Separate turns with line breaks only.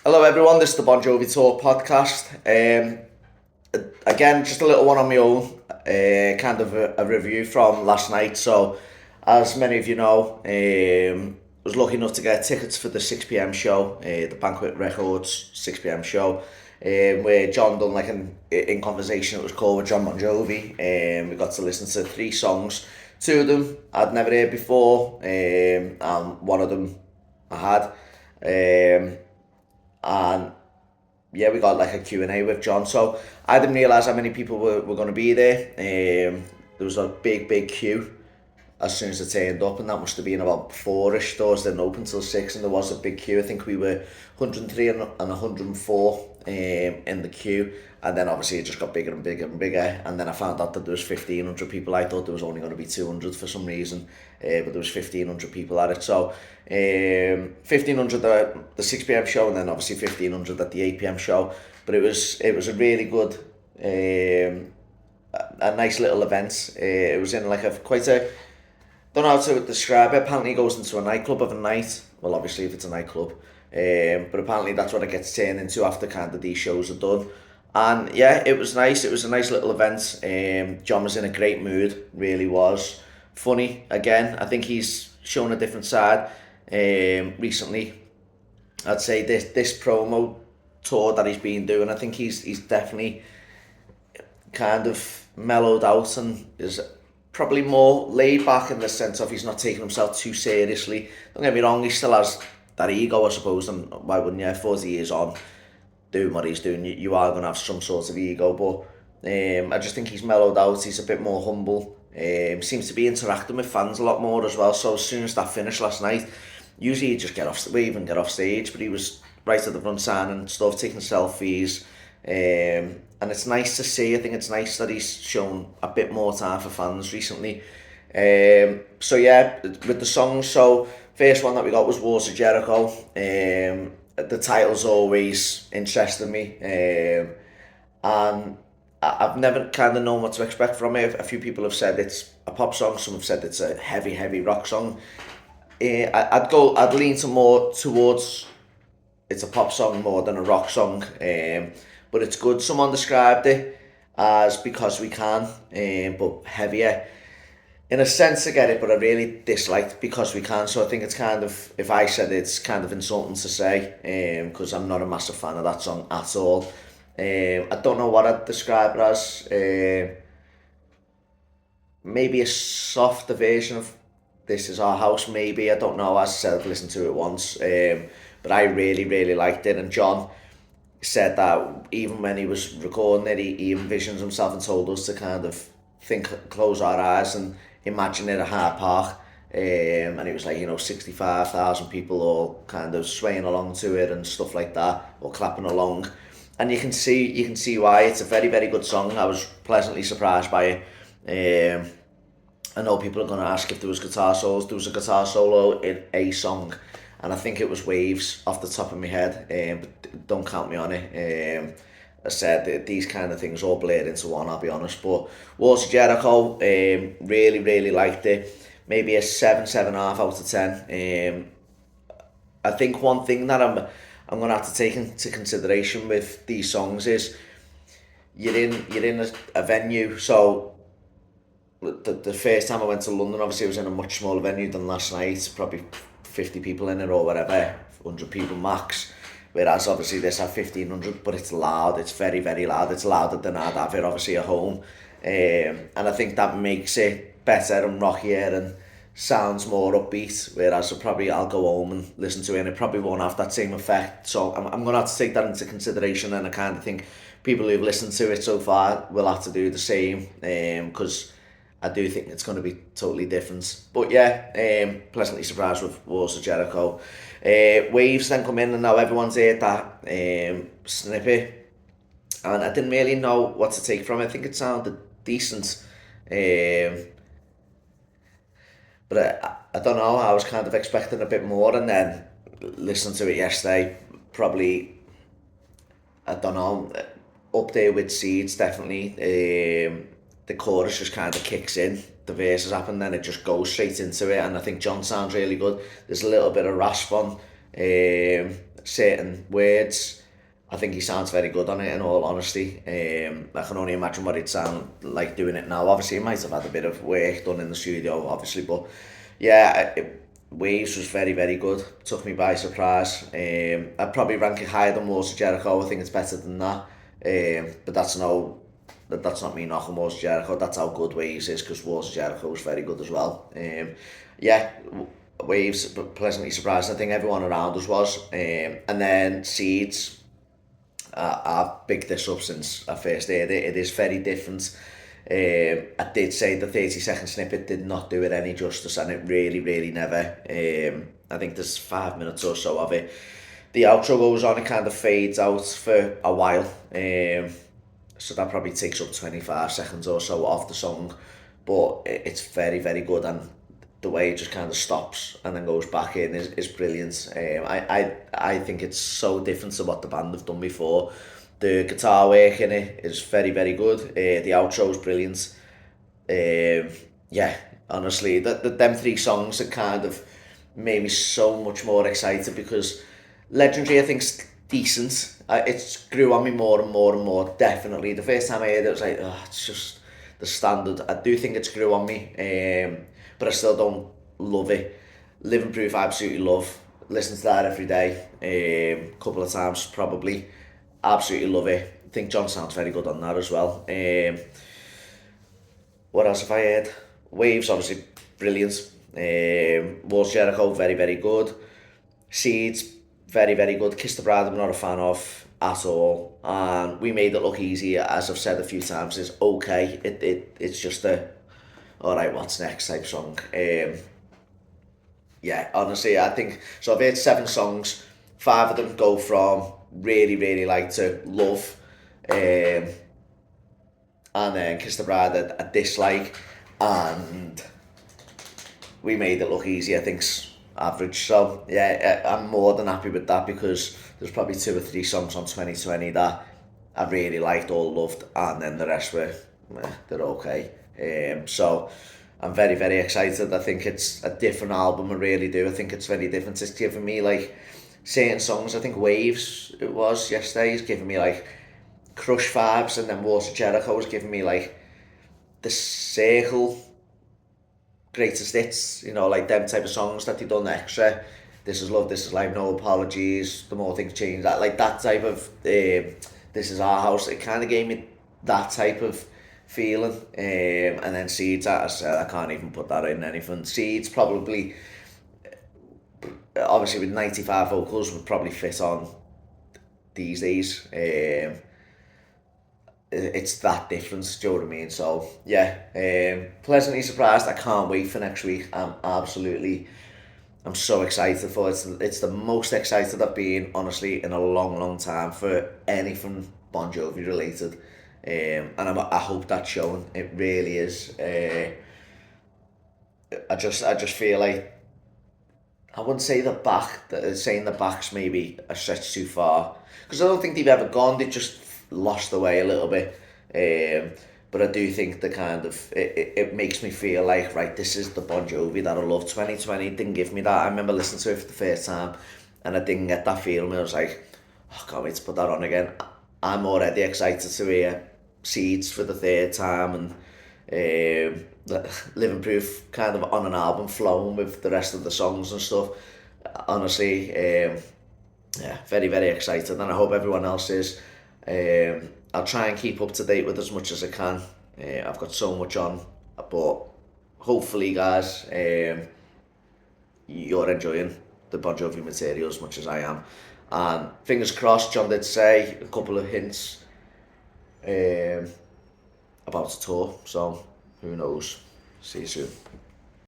Hello everyone, this is the Jovi Tour podcast. Again, just a little one on my own, kind of a review from last night. So, as many of you know, was lucky enough to get tickets for the 6 p.m. show, the Banquet Records 6 p.m. show, where John done like an in conversation. It was called with John Bon Jovi. We got to listen to 3 songs. 2 of them I'd never heard before, and one of them I had. And yeah, we got like a Q&A with John. So I didn't realise how many people were going to be there. There was a big queue as soon as I turned up, and that must have been about 4ish. Doors didn't open till 6, and there was a big queue. I think we were 103 and 104 in the queue, and then obviously it just got bigger and bigger and bigger, and then I found out that there was 1,500 people. I thought there was only going to be 200 for some reason, but there was 1,500 people at it. So 1,500 at the 6 p.m. show, and then obviously 1,500 at the 8 p.m. show. But it was a really good, a nice little event. It was in like a quite a, don't know how to describe it. Apparently it goes into a nightclub of a night. Well, obviously if it's a nightclub. But apparently that's what it gets turned into after kind of these shows are done. And yeah, it was nice. It was a nice little event. John was in a great mood, really was. Funny, again. I think he's shown a different side recently. I'd say this promo tour that he's been doing, I think he's definitely kind of mellowed out and is probably more laid back in the sense of he's not taking himself too seriously. Don't get me wrong, he still has that ego, I suppose, and why wouldn't you? 40 years on, doing what he's doing, you are going to have some sort of ego, but I just think he's mellowed out, he's a bit more humble, seems to be interacting with fans a lot more as well. So as soon as that finished last night, usually he'd just get off stage, but he was right at the front signing stuff, taking selfies, and it's nice to see. I think it's nice that he's shown a bit more time for fans recently. So yeah, with the songs, so first one that we got was Wars of Jericho. The title's always interested me, and I've never kind of known what to expect from it. A few people have said it's a pop song, some have said it's a heavy rock song. I'd lean to more towards it's a pop song more than a rock song, but it's good. Someone described it as because we can, but heavier. In a sense, I get it, but I really disliked because we can. So I think it's kind of, if I said it, it's kind of insulting to say, because I'm not a massive fan of that song at all. I don't know what I'd describe it as. Maybe a softer version of This Is Our House, maybe. I don't know. As I said, I've listened to it once, but I really liked it. And John said that even when he was recording it, he envisions himself and told us to kind of close our eyes and imagine it at Hyde Park. And it was like, 65,000 people all kind of swaying along to it and stuff like that, or clapping along. And you can see why. It's a very good song. I was pleasantly surprised by it. I know people are going to ask if there was guitar solos. There was a guitar solo in a song, and I think it was Waves off the top of my head, but don't count me on it. I said that these kind of things all blurred into one, I'll be honest. But Wars of Jericho, really liked it. Maybe a 7.5 out of 10. I think one thing that I'm gonna have to take into consideration with these songs is you're in a venue. So the first time I went to London, obviously I was in a much smaller venue than last night, probably 50 people in it or whatever, 100 people max. Whereas obviously this had 1,500, but it's loud, it's very loud, it's louder than I'd have it obviously at home. And I think that makes it better and rockier and sounds more upbeat, whereas I'll go home and listen to it and it probably won't have that same effect. So I'm going to have to take that into consideration, and I kind of think people who've listened to it so far will have to do the same, because I do think it's going to be totally different. But yeah, pleasantly surprised with Wars of Jericho. Waves then come in, and now everyone's heard that snippet, and I didn't really know what to take from it. I think it sounded decent, but I don't know. I was kind of expecting a bit more, and then listening to it yesterday, probably, I don't know, up there with Seeds, definitely. The chorus just kind of kicks in, the verses happen, then it just goes straight into it, and I think John sounds really good. There's a little bit of rasp on, certain words. I think he sounds very good on it, in all honesty. I can only imagine what he'd sound like doing it now. Obviously, he might have had a bit of work done in the studio, obviously, but yeah, Waves was very, very good. Took me by surprise. I'd probably rank it higher than Walls of Jericho. I think it's better than that. But that's not me knocking Walls of Jericho. That's how good Waves is, because Walls of Jericho was very good as well. Yeah, Waves, pleasantly surprised. I think everyone around us was. And then Seeds. I've picked this up since I first heard it. It is very different. I did say the 30-second snippet did not do it any justice, and it really, really never. I think there's 5 minutes or so of it. The outro goes on, it kind of fades out for a while. So that probably takes up 25 seconds or so of the song. But it's very, very good, and the way it just kind of stops and then goes back in is brilliant. I think it's so different to what the band have done before. The guitar work in it is very, very good. The outro is brilliant. Yeah, honestly, them three songs that kind of made me so much more excited, because Legendary, I think's decent. It's grew on me more and more and more, definitely. The first time I heard it, I was like, oh, it's just the standard. I do think it's grew on me, but I still don't love it. Living Proof, I absolutely love. Listen to that every day, couple of times probably. Absolutely love it. I think John sounds very good on that as well. What else have I heard? Waves, obviously, brilliant. Walls Jericho, very, very good. Seeds, very, very good. Kiss the Bride, I'm not a fan of at all. And We Made It Look Easy, as I've said a few times, is okay. It's just a, alright, what's next type song. Yeah, honestly, I think, so I've heard 7 songs. 5 of them go from really, really like to love. And then Kiss the Bride a dislike, and We Made It Look Easy, I think's average. So yeah, I'm more than happy with that, because there's probably 2 or 3 songs on 2020 that I really liked, all loved, and then the rest were, they're okay. So I'm very, very excited. I think it's a different album, I really do. I think it's very different. It's giving me like certain songs, I think Waves, it was yesterday, is giving me like Crush vibes, and then Walls of Jericho was giving me like The Circle, Greatest Hits, like them type of songs that they done extra. This Is Love, This Is Life, No Apologies, The More Things Change, that like that type of This Is Our House. It kind of gave me that type of feeling. And then Seeds, as I said, I can't even put that in anything. Seeds probably, obviously with 95 vocals, would probably fit on these days. It's that difference, do you know what I mean? So yeah, pleasantly surprised. I can't wait for next week. I'm so excited for it. It's the most excited I've been, honestly, in a long, long time for anything Bon Jovi related. And I hope that's showing. It really is. I just feel like, I wouldn't say saying the back's maybe a stretch too far, because I don't think they've ever gone. They just lost the way a little bit. But I do think the kind of it makes me feel like, right, this is the Bon Jovi that I love. 2020 didn't give me that. I remember listening to it for the first time, and I didn't get that feeling. I was like, oh, I can't wait to put that on again. I'm already excited to hear Seeds for the 3rd time, and Living Proof kind of on an album flowing with the rest of the songs and stuff. Honestly, yeah, very, very excited, and I hope everyone else is. I'll try and keep up to date with as much as I can. I've got so much on, but hopefully, guys, you're enjoying the Bon Jovi material as much as I am. And fingers crossed, John did say a couple of hints about the tour, so who knows. See you soon.